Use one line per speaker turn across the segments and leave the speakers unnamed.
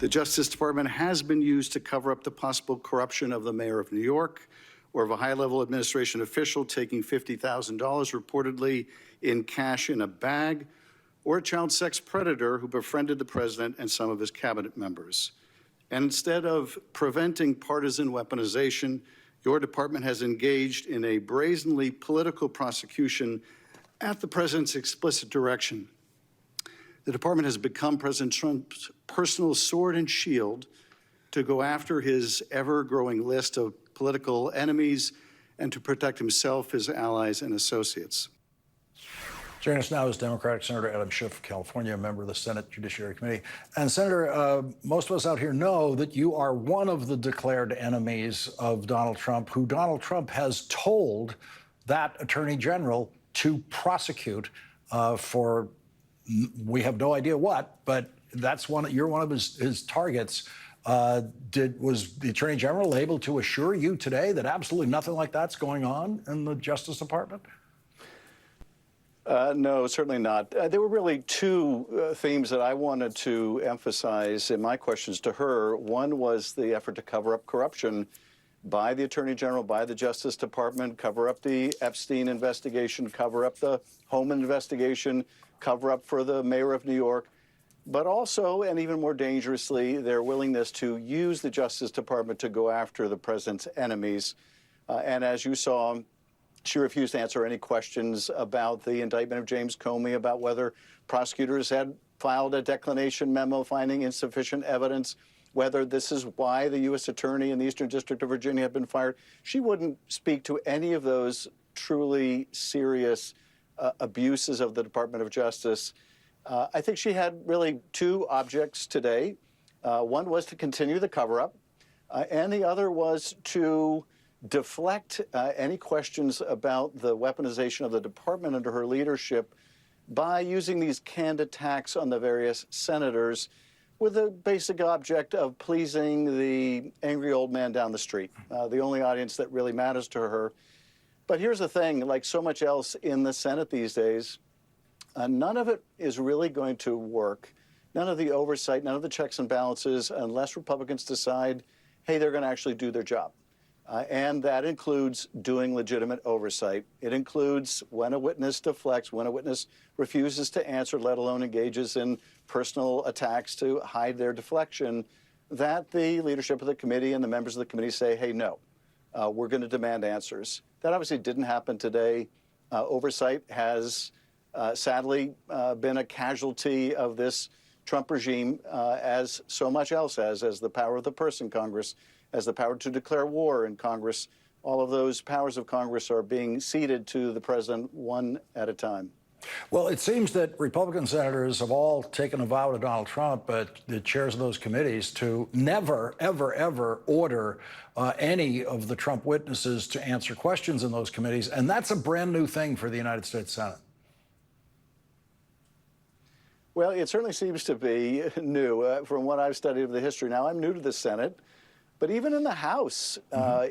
The Justice Department has been used to cover up the possible corruption of the mayor of New York or of a high-level administration official taking $50,000 reportedly in cash in a bag, or a child sex predator who befriended the president and some of his cabinet members. And instead of preventing partisan weaponization, your department has engaged in a brazenly political prosecution at the president's explicit direction. The department has become President Trump's personal sword and shield to go after his ever-growing list of political enemies and to protect himself, his allies, and associates.
Joining us now is Democratic Senator Adam Schiff, California, a member of the Senate Judiciary Committee. And Senator, most of us out here know that you are one of the declared enemies of Donald Trump, who Donald Trump has told that Attorney General to prosecute for, we have no idea what, but that's you're one of his targets. Was the Attorney General able to assure you today that absolutely nothing like that's going on in the Justice Department?
No, certainly not. There were really two themes that I wanted to emphasize in my questions to her. One was the effort to cover up corruption by the Attorney General, by the Justice Department, cover up the Epstein investigation, cover up the Homan investigation, cover up for the mayor of New York, but also, and even more dangerously, their willingness to use the Justice Department to go after the president's enemies. And as you saw, she refused to answer any questions about the indictment of James Comey, about whether prosecutors had filed a declination memo finding insufficient evidence, whether this is why the U.S. attorney in the Eastern District of Virginia had been fired. She wouldn't speak to any of those truly serious abuses of the Department of Justice. I think she had really two objects today. One was to continue the cover-up, and the other was to deflect any questions about the weaponization of the department under her leadership by using these canned attacks on the various senators with the basic object of pleasing the angry old man down the street, the only audience that really matters to her. But here's the thing, like so much else in the Senate these days, none of it is really going to work. None of the oversight, none of the checks and balances, unless Republicans decide, hey, they're going to actually do their job. And that includes doing legitimate oversight. It includes when a witness deflects, when a witness refuses to answer, let alone engages in personal attacks to hide their deflection, that the leadership of the committee and the members of the committee say, hey, no, we're going to demand answers. That obviously didn't happen today. Oversight has sadly been a casualty of this Trump regime, as so much else has, as the power of the purse in Congress, as the power to declare war in Congress. All of those powers of Congress are being ceded to the president one at a time.
Well, it seems that Republican senators have all taken a vow to Donald Trump, but the chairs of those committees, to never, ever, ever order any of the Trump witnesses to answer questions in those committees. And that's a brand new thing for the United States Senate.
Well, it certainly seems to be new from what I've studied of the history. Now, I'm new to the Senate. But even in the House,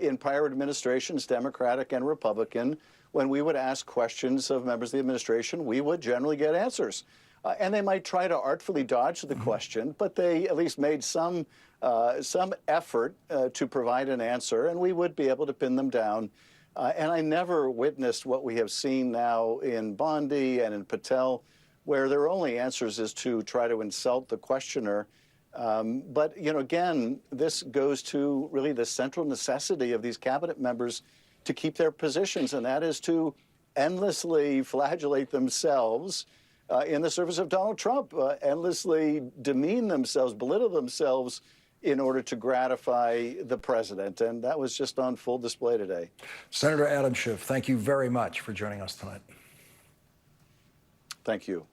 in prior administrations, Democratic and Republican, when we would ask questions of members of the administration, we would generally get answers. And they might try to artfully dodge the question, but they at least made some effort to provide an answer, and we would be able to pin them down. And I never witnessed what we have seen now in Bondi and in Patel, where their only answers is to try to insult the questioner. But, you know, again, this goes to really the central necessity of these cabinet members to keep their positions, and that is to endlessly flagellate themselves in the service of Donald Trump, endlessly demean themselves, belittle themselves in order to gratify the president. And that was just on full display today.
Senator Adam Schiff, thank you very much for joining us tonight.
Thank you.